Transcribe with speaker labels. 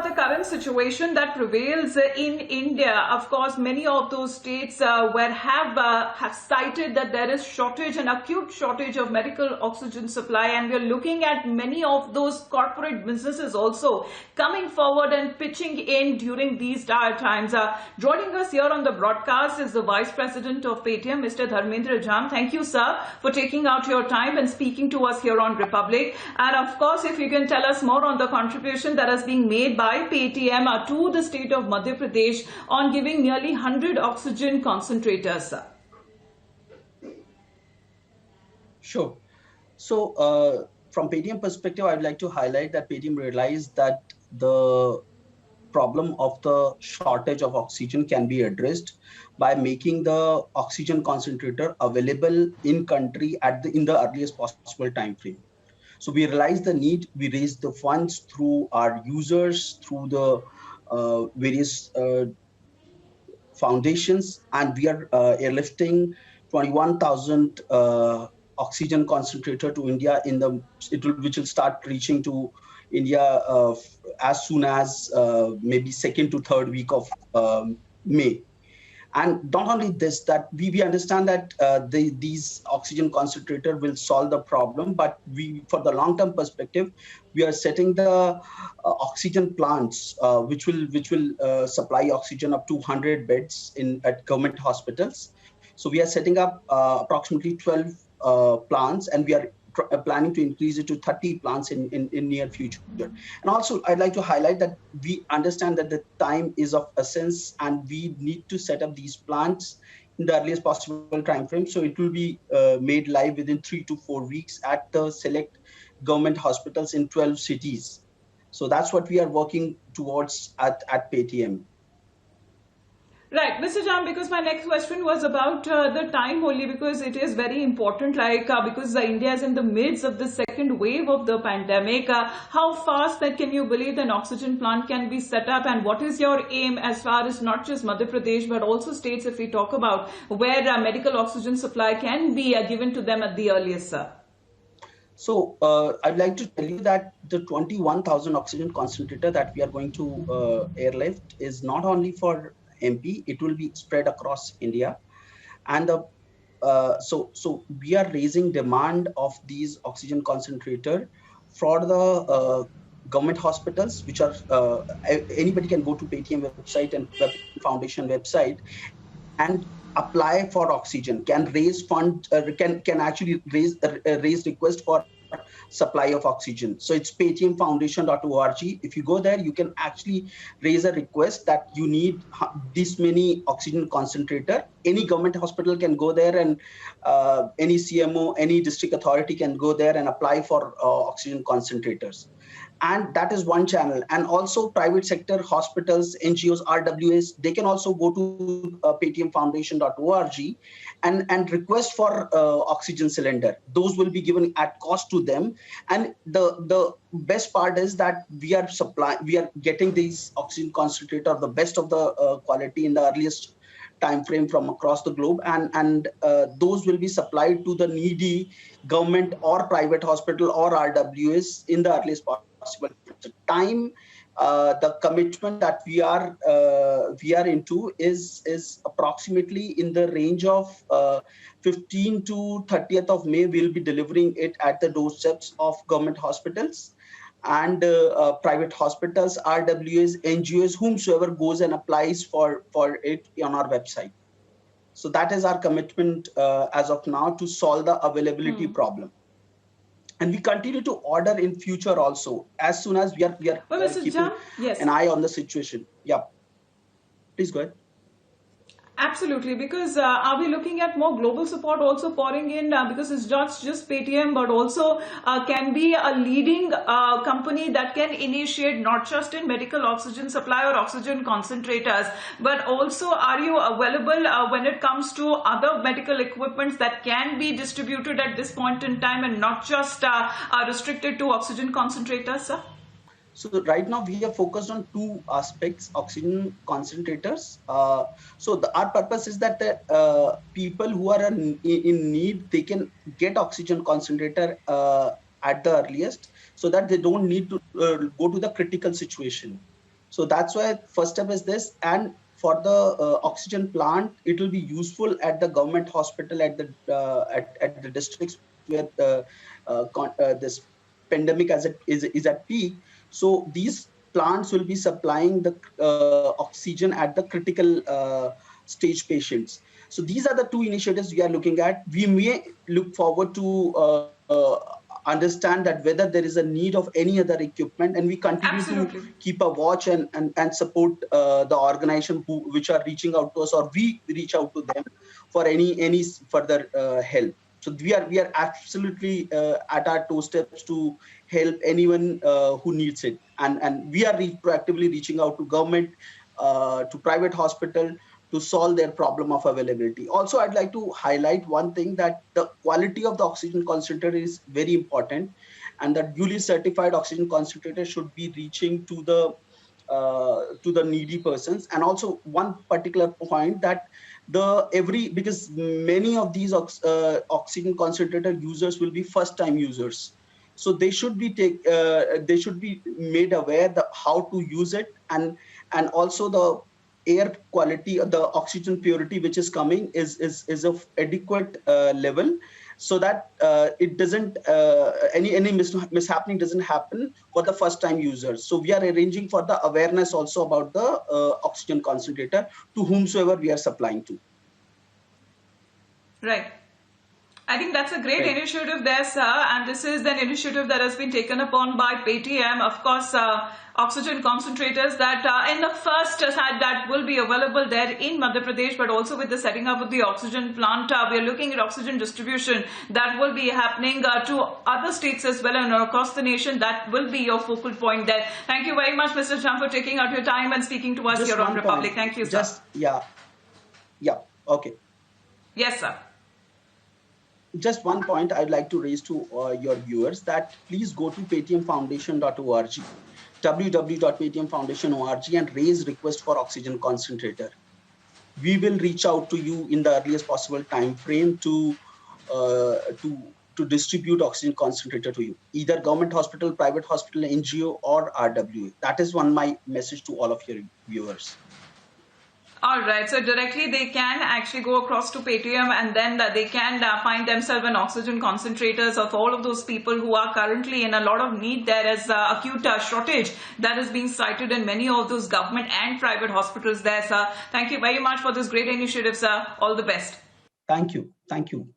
Speaker 1: about the current situation that prevails in India, of course, many of those states have cited that there is shortage, an acute shortage of medical oxygen supply, and we are looking at many of those corporate businesses also coming forward and pitching in during these dire times. Joining us here on the broadcast is the Vice President of Paytm, Mr. Dharmendra Jam. Thank you, sir, for taking out your time and speaking to us here on Republic. And of course, if you can tell us more on the contribution that is being made by Paytm to the state of Madhya Pradesh on giving nearly 100 oxygen concentrators, sir.
Speaker 2: Sure. So from Paytm perspective, I'd like to highlight that Paytm realized that the problem of the shortage of oxygen can be addressed by making the oxygen concentrator available in country in the earliest possible time frame. So we realized the need, we raised the funds through our users, through the various foundations, and we are airlifting 21,000 oxygen concentrator to India which will start reaching to India as soon as maybe second to third week of May. And not only this, that we understand that these oxygen concentrator will solve the problem, but for the long-term perspective, we are setting the oxygen plants, which will supply oxygen up to 100 beds at government hospitals. So we are setting up approximately 12 plants, and we are planning to increase it to 30 plants in near future. And also, I'd like to highlight that we understand that the time is of essence, and we need to set up these plants in the earliest possible time frame. So it will be made live within 3 to 4 weeks at the select government hospitals in 12 cities. So that's what we are working towards at Paytm.
Speaker 1: Right, Mr. Jam, because my next question was about the time only, because it is very important, because India is in the midst of the second wave of the pandemic. How fast that can you believe an oxygen plant can be set up, and what is your aim as far as not just Madhya Pradesh but also states, if we talk about, where medical oxygen supply can be given to them at the earliest, sir?
Speaker 2: So I'd like to tell you that the 21,000 oxygen concentrator that we are going to airlift is not only for MP, it will be spread across India. And so we are raising demand of these oxygen concentrator for the government hospitals, which are anybody can go to Paytm website and Foundation website and apply for oxygen, can raise fund, can actually raise request for supply of oxygen. So it's paytmfoundation.org. If you go there, you can actually raise a request that you need this many oxygen concentrator. Any government hospital can go there, and any CMO, any district authority can go there and apply for oxygen concentrators. And that is one channel. And also private sector hospitals, NGOs, RWAs, they can also go to paytmfoundation.org and request for oxygen cylinder. Those will be given at cost to them. And the best part is that we are getting these oxygen concentrator, the best of the quality in the earliest time frame from across the globe, and those will be supplied to the needy government or private hospital or RWAs in the earliest possible time. The commitment that we are into is approximately in the range of 15 to 30th of May. We'll be delivering it at the doorsteps of government hospitals and private hospitals, RWAs, NGOs, whomsoever goes and applies for it on our website. So that is our commitment as of now to solve the availability problem. And we continue to order in future also, as soon as we are keeping an eye on the situation. Yeah, please go ahead.
Speaker 1: Absolutely, because are we looking at more global support also pouring in, because it's not just Paytm, but also can be a leading company that can initiate not just in medical oxygen supply or oxygen concentrators, but also are you available when it comes to other medical equipments that can be distributed at this point in time and not just restricted to oxygen concentrators, sir?
Speaker 2: So right now we are focused on two aspects: oxygen concentrators. So our purpose is that the people who are in need, they can get oxygen concentrator at the earliest, so that they don't need to go to the critical situation. So that's why first step is this. And for the oxygen plant, it will be useful at the government hospital, at the districts where this pandemic is at peak. So these plants will be supplying the oxygen at the critical stage patients. So these are the two initiatives we are looking at. We may look forward to understand that whether there is a need of any other equipment, and we continue to
Speaker 1: Absolutely.
Speaker 2: keep a watch and support the organization which are reaching out to us, or we reach out to them for any further help. So we are absolutely at our doorsteps to help anyone who needs it, and we are proactively reaching out to government, to private hospital, to solve their problem of availability. Also, I'd like to highlight one thing, that the quality of the oxygen concentrator is very important, and that duly certified oxygen concentrator should be reaching to the needy persons. And also one particular point, that because many of these oxygen concentrator users will be first time users, so they should be made aware that how to use it, and also the air quality, the oxygen purity which is coming is of adequate level, so that it doesn't any mishappening doesn't happen for the first time users. So we are arranging for the awareness also about the oxygen concentrator to whomsoever we are supplying to.
Speaker 1: Right. I think that's a great
Speaker 2: Right.
Speaker 1: initiative there, sir. And this is an initiative that has been taken upon by Paytm. Of course, oxygen concentrators that in the first side that will be available there in Madhya Pradesh, but also with the setting up of the oxygen plant, we are looking at oxygen distribution that will be happening to other states as well and across the nation. That will be your focal point there. Thank you very much, Mr. Sham, for taking out your time and speaking to us
Speaker 2: Just
Speaker 1: here on
Speaker 2: one
Speaker 1: Republic.
Speaker 2: point.
Speaker 1: Thank you, sir.
Speaker 2: Just yeah. Okay.
Speaker 1: Yes, sir.
Speaker 2: Just one point I'd like to raise to your viewers, that please go to paytmfoundation.org, www.paytmfoundation.org, and raise request for oxygen concentrator. We will reach out to you in the earliest possible time frame to distribute oxygen concentrator to you, either government hospital, private hospital, NGO, or RWA. That is my message to all of your viewers.
Speaker 1: All right, so directly they can actually go across to Paytm, and then they can find themselves an oxygen concentrators of all of those people who are currently in a lot of need. There is acute shortage that is being cited in many of those government and private hospitals there, sir. Thank you very much for this great initiative, sir. All the best.
Speaker 2: Thank you. Thank you.